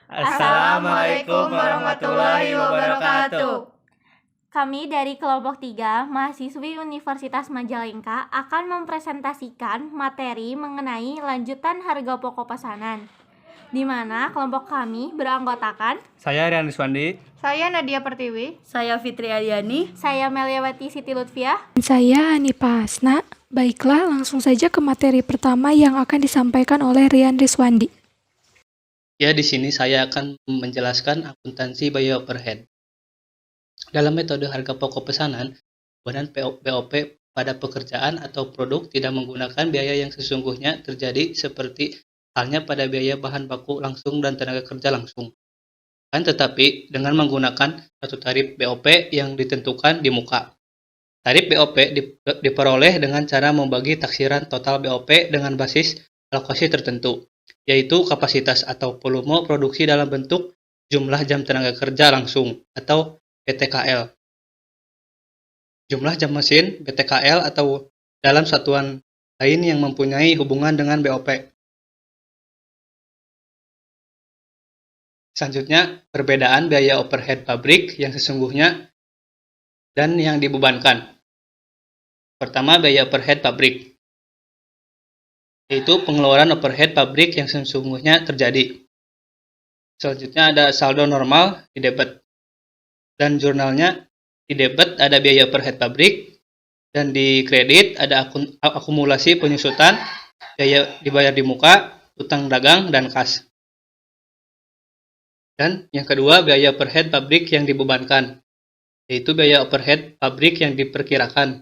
Assalamualaikum warahmatullahi wabarakatuh. Kami dari kelompok 3, mahasiswi Universitas Majalengka akan mempresentasikan materi mengenai lanjutan harga pokok pesanan, di mana kelompok kami beranggotakan Saya Rian Riswandi. Saya Nadia Pertiwi. Saya Fitri Adiani. saya Meliawati Siti Lutfiah. Saya Hanifa Hasna. Baiklah, langsung saja ke materi pertama yang akan disampaikan oleh Rian Riswandi. Ya, di sini saya akan menjelaskan akuntansi biaya overhead. Dalam metode harga pokok pesanan, beban BOP pada pekerjaan atau produk tidak menggunakan biaya yang sesungguhnya terjadi seperti halnya pada biaya bahan baku langsung dan tenaga kerja langsung. Kan tetapi dengan menggunakan satu tarif BOP yang ditentukan di muka. Tarif BOP diperoleh dengan cara membagi taksiran total BOP dengan basis alokasi tertentu, yaitu kapasitas atau volume produksi dalam bentuk jumlah jam tenaga kerja langsung atau BTKL, jumlah jam mesin BTKL atau dalam satuan lain yang mempunyai hubungan dengan BOP. Selanjutnya, perbedaan biaya overhead pabrik yang sesungguhnya dan yang dibebankan. Pertama, biaya overhead pabrik, yaitu pengeluaran overhead pabrik yang sesungguhnya terjadi. Selanjutnya ada saldo normal di debit, dan jurnalnya di debit ada biaya overhead pabrik, dan di kredit ada akumulasi penyusutan, biaya dibayar di muka, utang dagang, dan kas. Dan yang kedua, biaya overhead pabrik yang dibebankan, yaitu biaya overhead pabrik yang diperkirakan.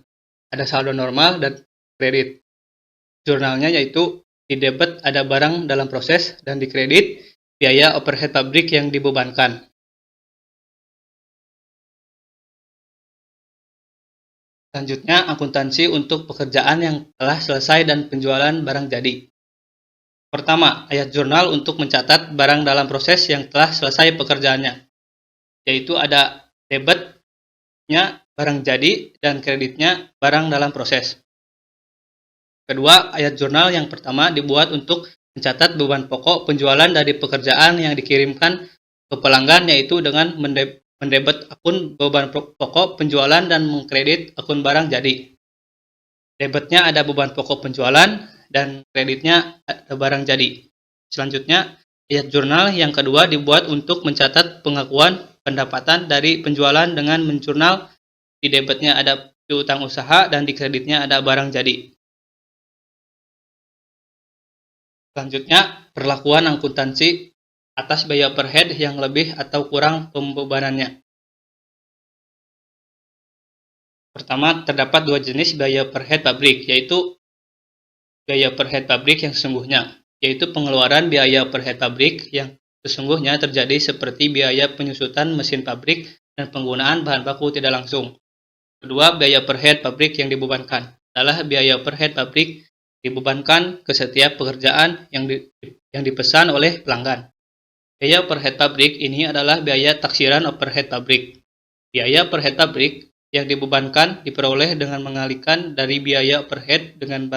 Ada saldo normal dan kredit. Jurnalnya yaitu di debit ada barang dalam proses, dan di kredit biaya overhead pabrik yang dibebankan. Selanjutnya, akuntansi untuk pekerjaan yang telah selesai dan penjualan barang jadi. Pertama, ayat jurnal untuk mencatat barang dalam proses yang telah selesai pekerjaannya, yaitu ada debitnya barang jadi dan kreditnya barang dalam proses. Kedua, ayat jurnal yang pertama dibuat untuk mencatat beban pokok penjualan dari pekerjaan yang dikirimkan ke pelanggan, yaitu dengan mendebet akun beban pokok penjualan dan mengkredit akun barang jadi. Debitnya ada beban pokok penjualan dan kreditnya ada barang jadi. Selanjutnya, ayat jurnal yang kedua dibuat untuk mencatat pengakuan pendapatan dari penjualan dengan menjurnal. Di debitnya ada piutang usaha dan di kreditnya ada barang jadi. Selanjutnya, perlakuan akuntansi atas biaya overhead yang lebih atau kurang pembebanannya. Pertama, terdapat dua jenis biaya overhead pabrik, yaitu biaya overhead pabrik yang sesungguhnya, yaitu pengeluaran biaya overhead pabrik yang sesungguhnya terjadi seperti biaya penyusutan mesin pabrik dan penggunaan bahan baku tidak langsung. Kedua, biaya overhead pabrik yang dibebankan adalah biaya overhead pabrik dibebankan ke setiap pekerjaan yang dipesan oleh pelanggan. Biaya overhead pabrik ini adalah biaya taksiran overhead pabrik. Biaya overhead pabrik yang dibebankan diperoleh dengan mengalihkan dari biaya overhead dengan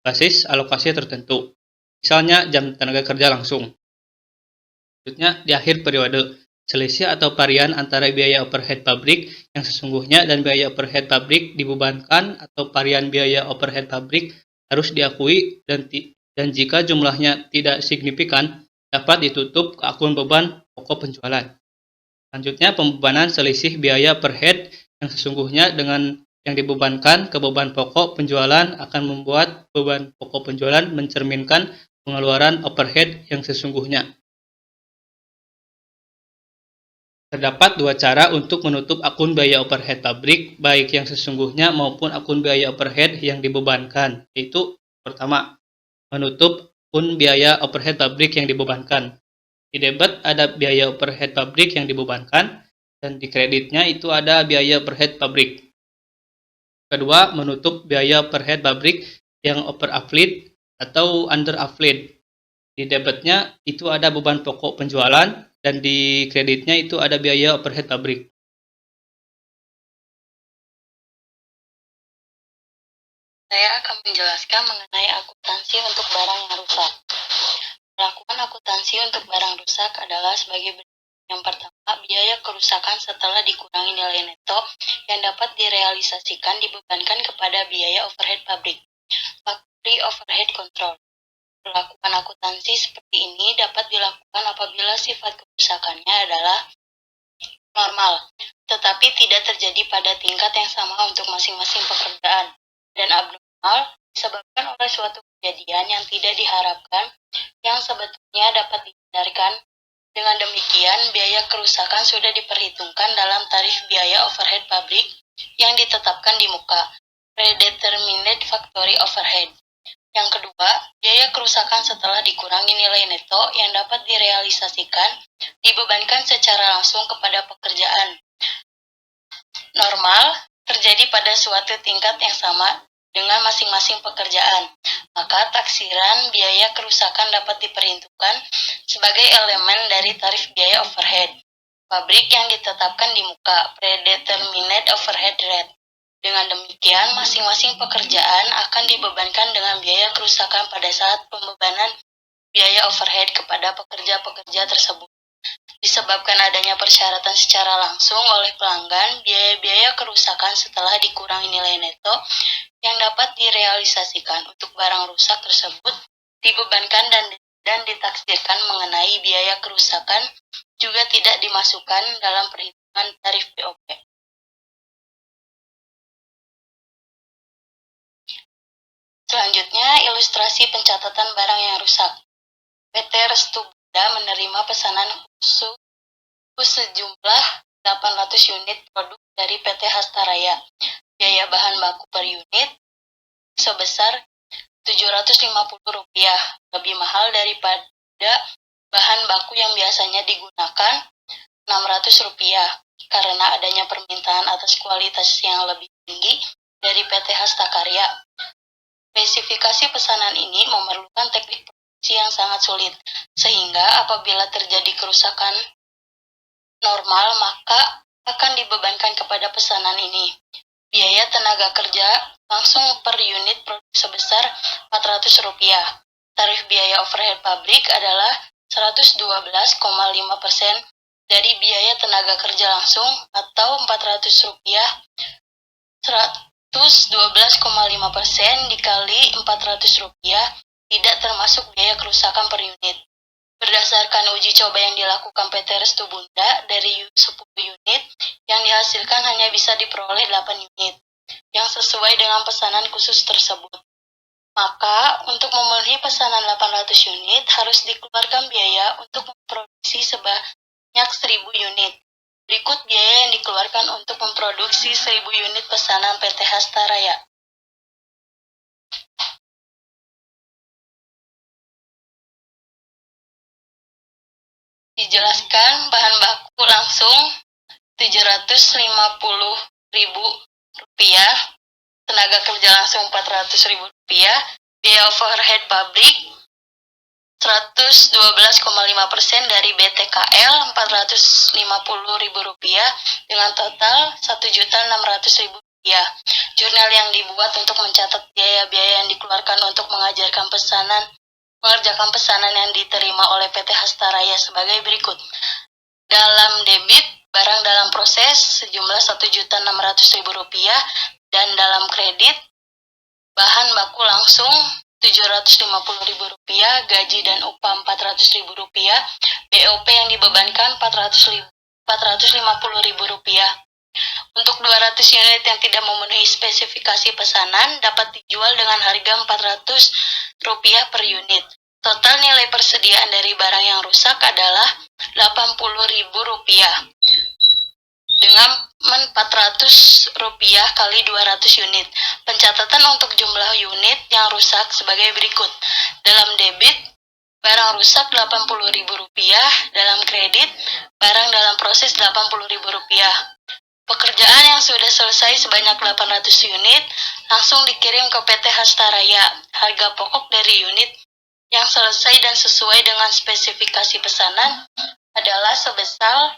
basis alokasi tertentu, misalnya jam tenaga kerja langsung. Selanjutnya, di akhir periode, selisih atau varian antara biaya overhead pabrik yang sesungguhnya dan biaya overhead pabrik dibebankan atau varian biaya overhead pabrik harus diakui dan jika jumlahnya tidak signifikan dapat ditutup ke akun beban pokok penjualan. Selanjutnya, pembebanan selisih biaya overhead yang sesungguhnya dengan yang dibebankan ke beban pokok penjualan akan membuat beban pokok penjualan mencerminkan pengeluaran overhead yang sesungguhnya. Terdapat dua cara untuk menutup akun biaya overhead pabrik, baik yang sesungguhnya maupun akun biaya overhead yang dibebankan, yaitu pertama, menutup akun biaya overhead pabrik yang dibebankan. Di debit ada biaya overhead pabrik yang dibebankan, dan di kreditnya itu ada biaya overhead pabrik. Kedua, menutup biaya overhead pabrik yang over-affiliate atau under-affiliate. Di debitnya itu ada beban pokok penjualan, dan di kreditnya itu ada biaya overhead pabrik. Saya akan menjelaskan mengenai akuntansi untuk barang yang rusak. Perlakuan akuntansi untuk barang rusak adalah sebagai berikut. Yang pertama, biaya kerusakan setelah dikurangi nilai neto yang dapat direalisasikan dibebankan kepada biaya overhead pabrik. Factory overhead control. Perlakuan akuntansi seperti ini dapat dilakukan apabila sifat kerusakannya adalah normal, tetapi tidak terjadi pada tingkat yang sama untuk masing-masing pekerjaan, dan abnormal disebabkan oleh suatu kejadian yang tidak diharapkan yang sebetulnya dapat dihindarkan. Dengan demikian, biaya kerusakan sudah diperhitungkan dalam tarif biaya overhead pabrik yang ditetapkan di muka, predetermined factory overhead. Yang kedua, biaya kerusakan setelah dikurangi nilai neto yang dapat direalisasikan dibebankan secara langsung kepada pekerjaan. Normal terjadi pada suatu tingkat yang sama dengan masing-masing pekerjaan, maka taksiran biaya kerusakan dapat diperhitungkan sebagai elemen dari tarif biaya overhead pabrik yang ditetapkan di muka, predetermined overhead rate. Dengan demikian, masing-masing pekerjaan akan dibebankan dengan biaya kerusakan pada saat pembebanan biaya overhead kepada pekerja-pekerja tersebut. Disebabkan adanya persyaratan secara langsung oleh pelanggan, biaya-biaya kerusakan setelah dikurangi nilai neto yang dapat direalisasikan untuk barang rusak tersebut dibebankan dan ditaksirkan mengenai biaya kerusakan juga tidak dimasukkan dalam perhitungan tarif BOP. Selanjutnya, ilustrasi pencatatan barang yang rusak. PT Restu Bunda menerima pesanan khusus sejumlah 800 unit produk dari PT Hastaraya. Biaya bahan baku per unit sebesar Rp750, lebih mahal daripada bahan baku yang biasanya digunakan Rp600 karena adanya permintaan atas kualitas yang lebih tinggi dari PT Hastakarya. Spesifikasi pesanan ini memerlukan teknik produksi yang sangat sulit, sehingga apabila terjadi kerusakan normal maka akan dibebankan kepada pesanan ini. Biaya tenaga kerja langsung per unit produk sebesar Rp400. Tarif biaya overhead pabrik adalah 112,5% dari biaya tenaga kerja langsung atau Rp400. 112,5% dikali Rp400 tidak termasuk biaya kerusakan per unit. Berdasarkan uji coba yang dilakukan PT Restu Bunda, dari 10 unit yang dihasilkan hanya bisa diperoleh 8 unit yang sesuai dengan pesanan khusus tersebut. Maka, untuk memenuhi pesanan 800 unit harus dikeluarkan biaya untuk memproduksi sebanyak 1000 unit. Berikut biaya yang dikeluarkan untuk memproduksi 1000 unit pesanan PT Hastaraya. Dijelaskan bahan baku langsung Rp750.000, tenaga kerja langsung Rp400.000, biaya overhead pabrik 112,5% dari BTKL Rp450.000 dengan total Rp1.600.000. Jurnal yang dibuat untuk mencatat biaya-biaya yang dikeluarkan untuk mengerjakan pesanan yang diterima oleh PT Hastaraya sebagai berikut. Dalam debit, barang dalam proses sejumlah Rp1.600.000 dan dalam kredit, bahan baku langsung Rp750.000, gaji dan upah Rp400.000, BOP yang dibebankan Rp450.000. Untuk 200 unit yang tidak memenuhi spesifikasi pesanan dapat dijual dengan harga Rp400 per unit. Total nilai persediaan dari barang yang rusak adalah Rp80.000 dengan Rp400 kali 200 unit. Pencatatan untuk jumlah unit yang rusak sebagai berikut. Dalam debit, barang rusak Rp80.000, dalam kredit, barang dalam proses Rp80.000. Pekerjaan yang sudah selesai sebanyak 800 unit langsung dikirim ke PT Hastaraya. Harga pokok dari unit yang selesai dan sesuai dengan spesifikasi pesanan adalah sebesar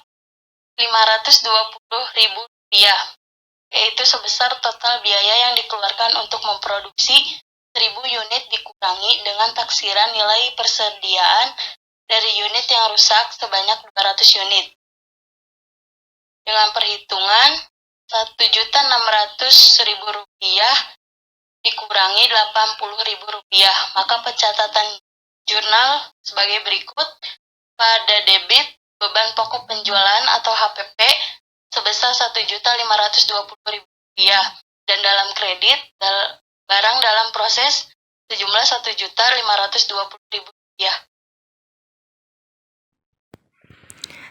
Rp520.000, yaitu sebesar total biaya yang dikeluarkan untuk memproduksi 1000 unit dikurangi dengan taksiran nilai persediaan dari unit yang rusak sebanyak 200 unit. Dengan perhitungan Rp1.600.000 dikurangi Rp80.000, maka pencatatan jurnal sebagai berikut. Pada debit, beban pokok penjualan atau HPP sebesar Rp1.520.000, dan dalam kredit, barang dalam proses sejumlah Rp1.520.000.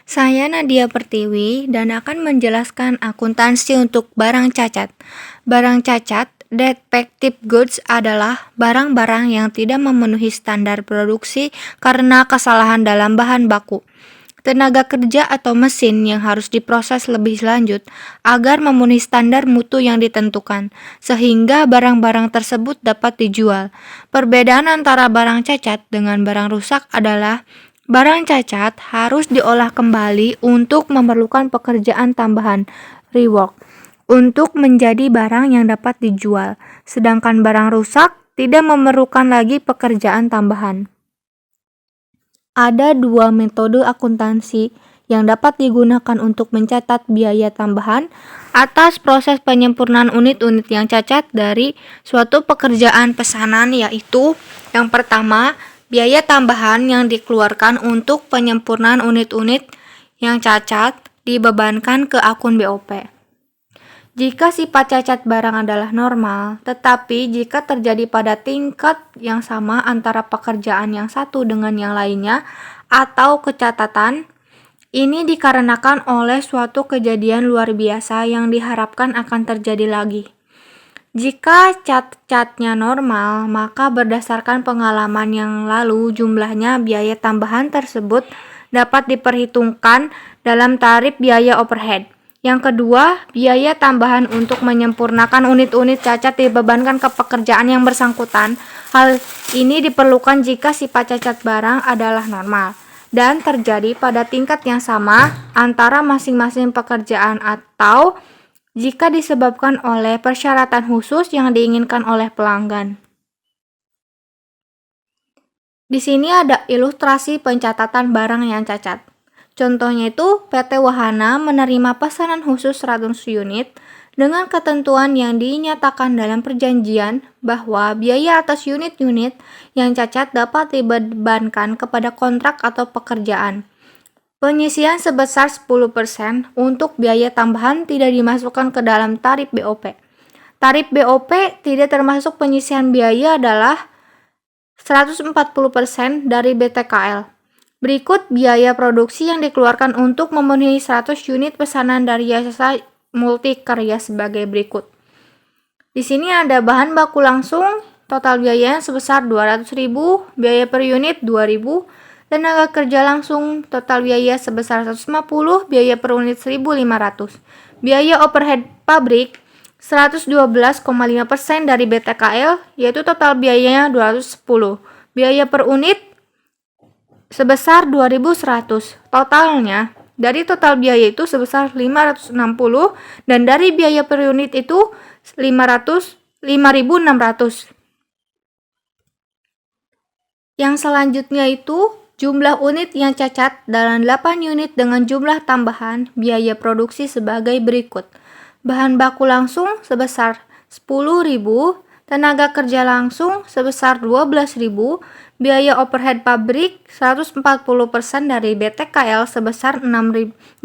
Saya Nadia Pertiwi dan akan menjelaskan akuntansi untuk barang cacat. Barang cacat, defective goods adalah barang-barang yang tidak memenuhi standar produksi karena kesalahan dalam bahan baku, tenaga kerja atau mesin yang harus diproses lebih lanjut agar memenuhi standar mutu yang ditentukan, sehingga barang-barang tersebut dapat dijual. Perbedaan antara barang cacat dengan barang rusak adalah barang cacat harus diolah kembali untuk memerlukan pekerjaan tambahan, rework, untuk menjadi barang yang dapat dijual, sedangkan barang rusak tidak memerlukan lagi pekerjaan tambahan. Ada dua metode akuntansi yang dapat digunakan untuk mencatat biaya tambahan atas proses penyempurnaan unit-unit yang cacat dari suatu pekerjaan pesanan, yaitu yang pertama, biaya tambahan yang dikeluarkan untuk penyempurnaan unit-unit yang cacat dibebankan ke akun BOP. Jika sifat cacat barang adalah normal, tetapi jika terjadi pada tingkat yang sama antara pekerjaan yang satu dengan yang lainnya atau kecatatan, ini dikarenakan oleh suatu kejadian luar biasa yang diharapkan akan terjadi lagi. Jika cacatnya normal, maka berdasarkan pengalaman yang lalu jumlahnya biaya tambahan tersebut dapat diperhitungkan dalam tarif biaya overhead. Yang kedua, biaya tambahan untuk menyempurnakan unit-unit cacat dibebankan ke pekerjaan yang bersangkutan. Hal ini diperlukan jika sifat cacat barang adalah normal dan terjadi pada tingkat yang sama antara masing-masing pekerjaan atau jika disebabkan oleh persyaratan khusus yang diinginkan oleh pelanggan. Di sini ada ilustrasi pencatatan barang yang cacat. Contohnya itu, PT Wahana menerima pesanan khusus 100 unit dengan ketentuan yang dinyatakan dalam perjanjian bahwa biaya atas unit-unit yang cacat dapat dibebankan kepada kontrak atau pekerjaan. Penyisian sebesar 10% untuk biaya tambahan tidak dimasukkan ke dalam tarif BOP. Tarif BOP tidak termasuk penyisian biaya adalah 140% dari BTKL. Berikut biaya produksi yang dikeluarkan untuk memenuhi 100 unit pesanan dari jasa multikarya sebagai berikut. Di sini ada bahan baku langsung, total biayanya sebesar 200.000, biaya per unit 2.000, tenaga kerja langsung, total biaya sebesar 150, biaya per unit 1.500. Biaya overhead pabrik 112,5% dari BTKL, yaitu total biayanya 210. Biaya per unit sebesar 2.100. Totalnya dari total biaya itu sebesar 560 dan dari biaya per unit itu 5.600. Yang selanjutnya itu jumlah unit yang cacat dalam 8 unit dengan jumlah tambahan biaya produksi sebagai berikut. Bahan baku langsung sebesar 10.000, tenaga kerja langsung sebesar 12.000, biaya overhead pabrik 140% dari BTKL sebesar 16.800.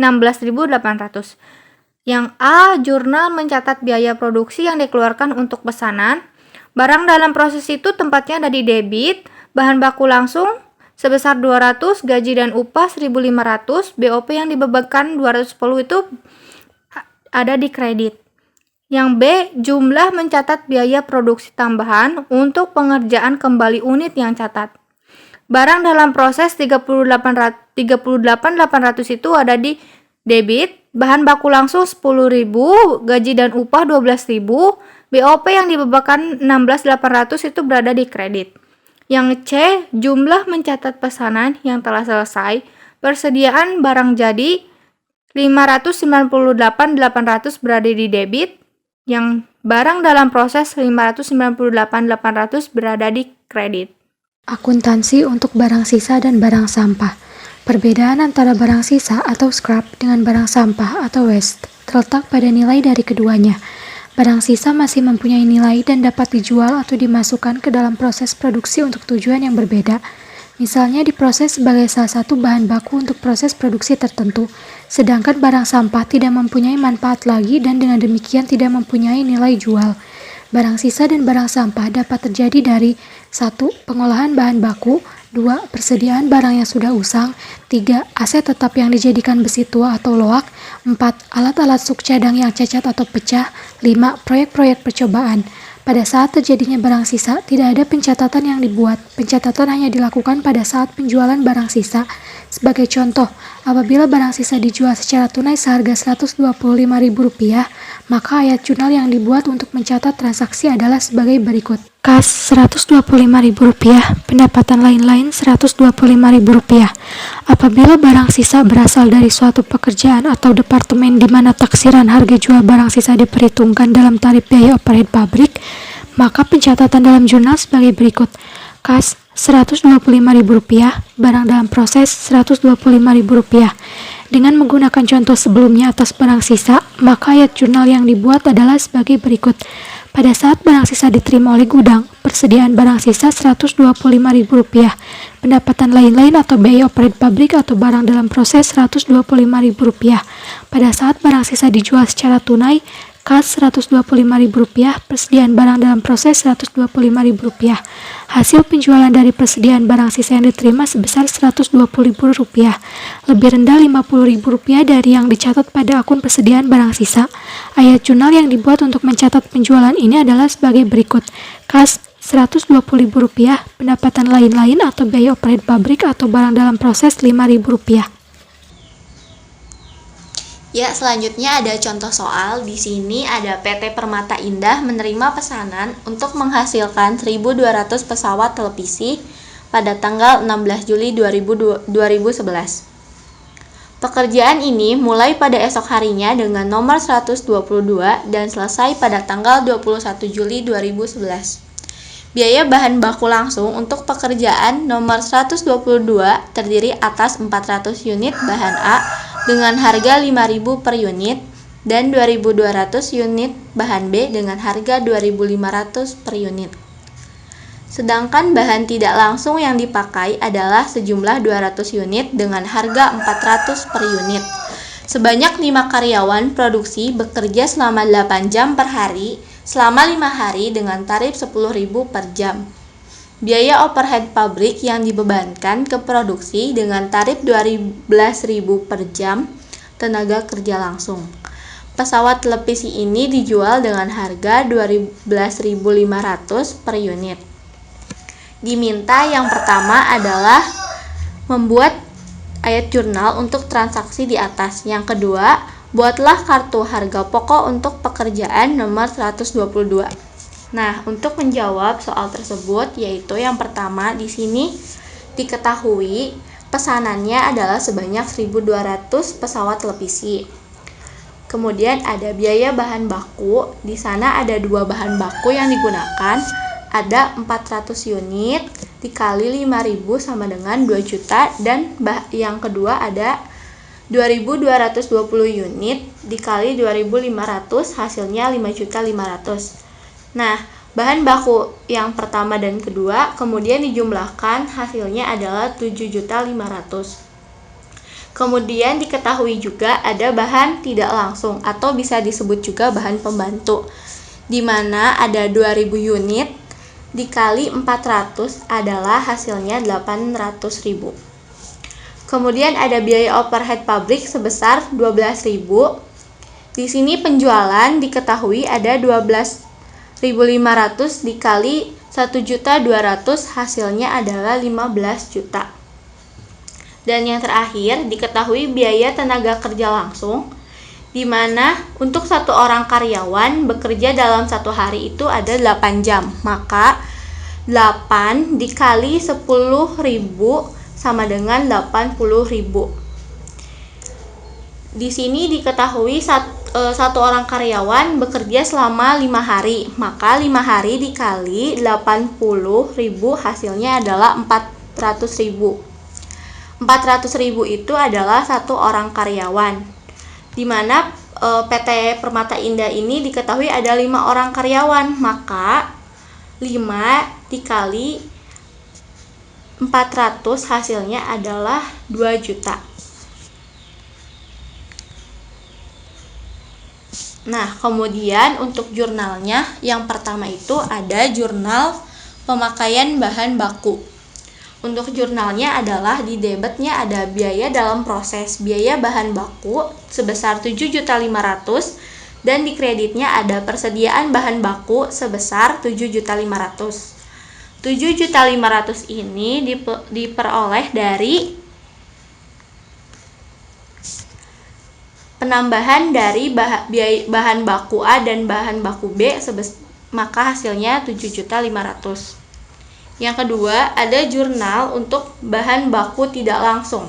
Yang A, jurnal mencatat biaya produksi yang dikeluarkan untuk pesanan. Barang dalam proses itu tempatnya ada di debit, bahan baku langsung sebesar 200, gaji dan upah 1.500, BOP yang dibebankan 210 itu ada di kredit. Yang B, jumlah mencatat biaya produksi tambahan untuk pengerjaan kembali unit yang catat. Barang dalam proses 38.800 itu ada di debit, bahan baku langsung 10.000, gaji dan upah 12.000, BOP yang dibebankan 16.800 itu berada di kredit. Yang C, jumlah mencatat pesanan yang telah selesai, persediaan barang jadi 598.800 berada di debit. Yang Barang dalam proses 598.800 berada di kredit. Akuntansi untuk barang sisa dan barang sampah. Perbedaan antara barang sisa atau scrap dengan barang sampah atau waste terletak pada nilai dari keduanya. Barang sisa masih mempunyai nilai dan dapat dijual atau dimasukkan ke dalam proses produksi untuk tujuan yang berbeda. Misalnya diproses sebagai salah satu bahan baku untuk proses produksi tertentu, sedangkan barang sampah tidak mempunyai manfaat lagi dan dengan demikian tidak mempunyai nilai jual. Barang sisa dan barang sampah dapat terjadi dari 1. Pengolahan bahan baku, 2. Persediaan barang yang sudah usang, 3. Aset tetap yang dijadikan besi tua atau loak, 4. Alat-alat suk cadang yang cacat atau pecah, 5. Proyek-proyek percobaan. Pada saat terjadinya barang sisa, tidak ada pencatatan yang dibuat. Pencatatan hanya dilakukan pada saat penjualan barang sisa. Sebagai contoh, apabila barang sisa dijual secara tunai seharga Rp125.000, maka ayat jurnal yang dibuat untuk mencatat transaksi adalah sebagai berikut. Kas Rp125.000, pendapatan lain-lain Rp125.000. Apabila barang sisa berasal dari suatu pekerjaan atau departemen di mana taksiran harga jual barang sisa diperhitungkan dalam tarif biaya overhead pabrik, maka pencatatan dalam jurnal sebagai berikut. Kas Rp125.000, barang dalam proses Rp125.000. Dengan menggunakan contoh sebelumnya atas barang sisa, maka ayat jurnal yang dibuat adalah sebagai berikut. Pada saat barang sisa diterima oleh gudang, persediaan barang sisa Rp125.000, pendapatan lain-lain atau biaya overhead pabrik atau barang dalam proses Rp125.000. Pada saat barang sisa dijual secara tunai, kas Rp125.000, persediaan barang dalam proses Rp125.000. Hasil penjualan dari persediaan barang sisa yang diterima sebesar Rp120.000, lebih rendah Rp50.000 dari yang dicatat pada akun persediaan barang sisa. Ayat jurnal yang dibuat untuk mencatat penjualan ini adalah sebagai berikut. Kas Rp120.000, pendapatan lain-lain atau biaya overhead pabrik atau barang dalam proses Rp5.000. Ya, selanjutnya ada contoh soal. Di sini ada PT Permata Indah menerima pesanan untuk menghasilkan 1.200 pesawat televisi pada tanggal 16 Juli 2011. Pekerjaan ini mulai pada esok harinya dengan nomor 122 dan selesai pada tanggal 21 Juli 2011. Biaya bahan baku langsung untuk pekerjaan nomor 122 terdiri atas 400 unit bahan A dengan harga Rp5.000 per unit dan 2.200 unit bahan B dengan harga Rp2.500 per unit. Sedangkan bahan tidak langsung yang dipakai adalah sejumlah 200 unit dengan harga Rp400 per unit. Sebanyak 5 karyawan produksi bekerja selama 8 jam per hari selama 5 hari dengan tarif Rp10.000 per jam. Biaya overhead pabrik yang dibebankan ke produksi dengan tarif Rp12.000 per jam tenaga kerja langsung. Pesawat televisi ini dijual dengan harga Rp12.500 per unit. Diminta yang pertama adalah membuat ayat jurnal untuk transaksi di atas. Yang kedua, buatlah kartu harga pokok untuk pekerjaan nomor 122. Nah, untuk menjawab soal tersebut, yaitu yang pertama di sini diketahui pesanannya adalah sebanyak 1.200 pesawat televisi. Kemudian ada biaya bahan baku, di sana ada 2 bahan baku yang digunakan, ada 400 unit dikali 5.000 sama dengan 2 juta dan yang kedua ada 2.220 unit dikali 2.500 hasilnya 5.500.000. Nah, bahan baku yang pertama dan kedua kemudian dijumlahkan hasilnya adalah 7.500.000. Kemudian diketahui juga ada bahan tidak langsung atau bisa disebut juga bahan pembantu, di mana ada 2.000 unit dikali 400 adalah hasilnya 800.000. Kemudian ada biaya overhead pabrik sebesar 12.000. Di sini penjualan diketahui ada 12.500 dikali 1.200.000 hasilnya adalah 15 juta. Dan yang terakhir diketahui biaya tenaga kerja langsung, di mana untuk satu orang karyawan bekerja dalam satu hari itu ada 8 jam. Maka 8 dikali 10.000 sama dengan 80.000. Di sini diketahui satu orang karyawan bekerja selama 5 hari, maka 5 hari dikali 80.000 hasilnya adalah 400.000. 400.000 itu adalah satu orang karyawan, di mana PT Permata Indah ini diketahui ada 5 orang karyawan, maka 5 dikali 400 hasilnya adalah 2 juta. Nah, kemudian untuk jurnalnya, yang pertama itu ada jurnal pemakaian bahan baku. Untuk jurnalnya adalah di debitnya ada biaya dalam proses biaya bahan baku sebesar 7.500.000 dan di kreditnya ada persediaan bahan baku sebesar 7.500.000. 7.500.000 ini diperoleh dari penambahan dari bahan baku A dan bahan baku B, maka hasilnya 7.500.000. Yang kedua, ada jurnal untuk bahan baku tidak langsung,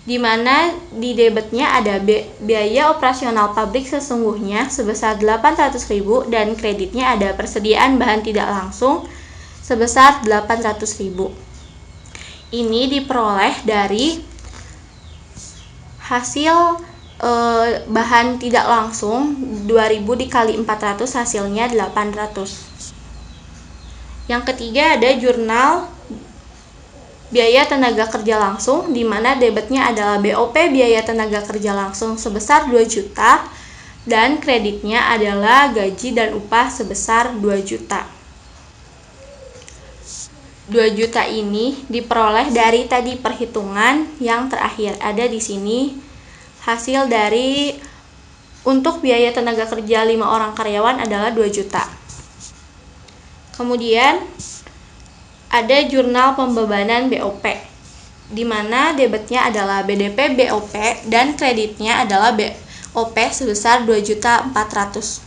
di mana di debitnya ada biaya operasional pabrik sesungguhnya sebesar 800.000 dan kreditnya ada persediaan bahan tidak langsung sebesar 800.000. Ini diperoleh dari hasil bahan tidak langsung 2.000 dikali 400 hasilnya 800. Yang ketiga ada jurnal biaya tenaga kerja langsung, di mana debitnya adalah BOP biaya tenaga kerja langsung sebesar 2 juta dan kreditnya adalah gaji dan upah sebesar 2 juta. 2 juta ini diperoleh dari tadi perhitungan yang terakhir. Ada di sini hasil dari untuk biaya tenaga kerja 5 orang karyawan adalah 2 juta. Kemudian ada jurnal pembebanan BOP, di mana debitnya adalah BDP BOP dan kreditnya adalah BOP sebesar 2.400.000.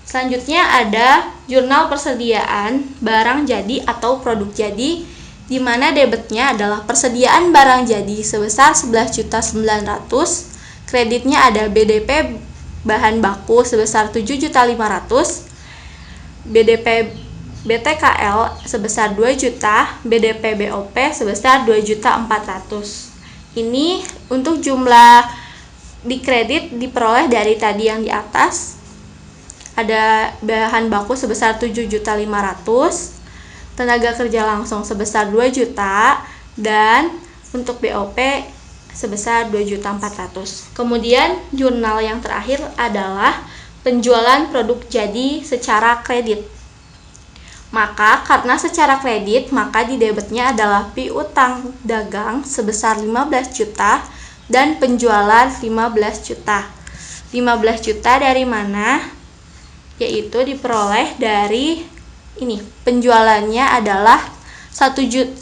Selanjutnya ada jurnal persediaan barang jadi atau produk jadi, di mana debitnya adalah persediaan barang jadi sebesar 11.900.000. Kreditnya ada BDP bahan baku sebesar 7.500.000, BDP BTKL sebesar 2 juta, BDP BOP sebesar 2.400.000. Ini untuk jumlah di kredit diperoleh dari tadi yang di atas. Ada bahan baku sebesar 7.500.000, tenaga kerja langsung sebesar 2 juta, dan untuk BOP sebesar 2.400.000. Kemudian jurnal yang terakhir adalah penjualan produk jadi secara kredit. Maka karena secara kredit, maka di debitnya adalah piutang dagang sebesar 15 juta dan penjualan 15 juta. 15 juta dari mana? Yaitu diperoleh dari ini, penjualannya adalah 1.200.000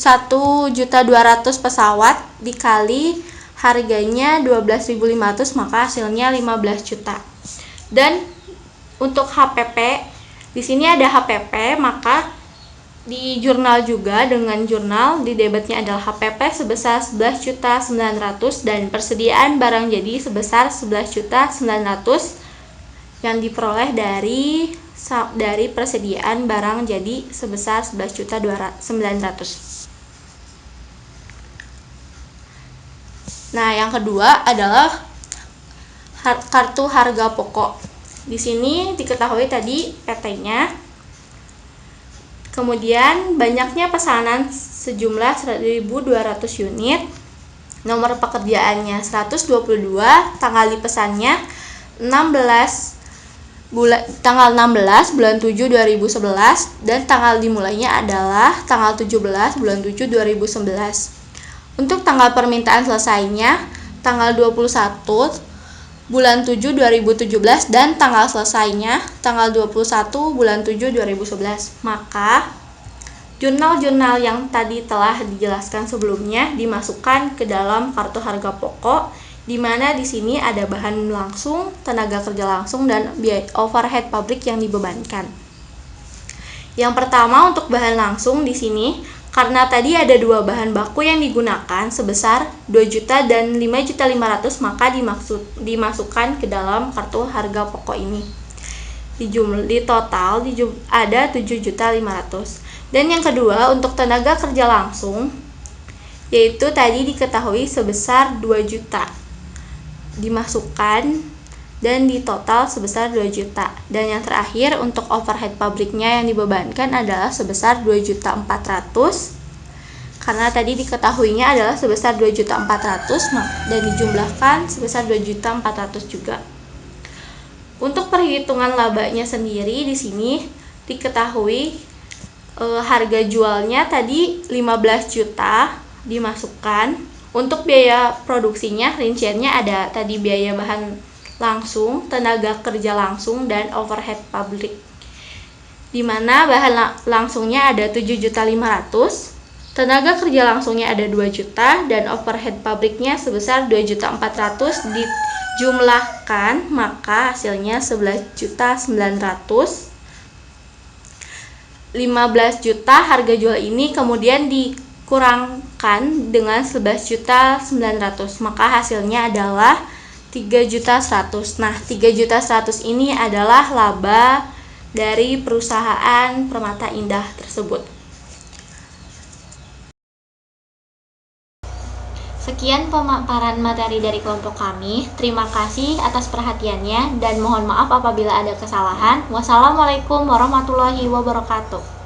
pesawat dikali harganya 12.500, maka hasilnya 15 juta. Dan untuk HPP, di sini ada HPP, maka di jurnal juga dengan jurnal di debitnya adalah HPP sebesar 11.900.000 dan persediaan barang jadi sebesar 11.900.000 yang diperoleh dari persediaan barang jadi sebesar 11.900.000. Nah, yang kedua adalah kartu harga pokok. Di sini diketahui tadi PT-nya. Kemudian banyaknya pesanan sejumlah 1.200 unit. Nomor pekerjaannya 122, tanggal dipesannya tanggal 16 bulan 7 2011 dan tanggal dimulainya adalah tanggal 17 bulan 7 2011. Untuk tanggal permintaan selesainya tanggal 21 bulan 7 2017 dan tanggal selesainya tanggal 21 bulan 7 2011. Maka jurnal-jurnal yang tadi telah dijelaskan sebelumnya dimasukkan ke dalam kartu harga pokok, di mana di sini ada bahan langsung, tenaga kerja langsung, dan biaya overhead pabrik yang dibebankan. Yang pertama untuk bahan langsung di sini Karena tadi ada dua bahan baku yang digunakan sebesar 2 juta dan 5.500.000, maka dimasukkan ke dalam kartu harga pokok ini. Di total ada 7.500.000. Dan yang kedua, untuk tenaga kerja langsung, yaitu tadi diketahui sebesar 2 juta. Dimasukkan dan di total sebesar 2 juta. Dan yang terakhir, untuk overhead pabriknya yang dibebankan adalah sebesar 2.400.000. Karena tadi diketahuinya adalah sebesar 2.400.000 dan dijumlahkan sebesar 2.400.000 juga. Untuk perhitungan labanya sendiri di sini diketahui harga jualnya tadi 15 juta dimasukkan. Untuk biaya produksinya rinciannya ada tadi biaya bahan langsung, tenaga kerja langsung, dan overhead pabrik. Di mana bahan langsungnya ada 7.500.000, tenaga kerja langsungnya ada 2 juta, dan overhead pabriknya sebesar 2.400.000 dijumlahkan, maka hasilnya 11.900.000. 15 juta harga jual ini kemudian dikurangkan dengan 11.900.000, maka hasilnya adalah 3.100.000. Nah, 3.100.000 ini adalah laba dari perusahaan Permata Indah tersebut. Sekian pemaparan materi dari kelompok kami. Terima kasih atas perhatiannya dan mohon maaf apabila ada kesalahan. Wassalamualaikum warahmatullahi wabarakatuh.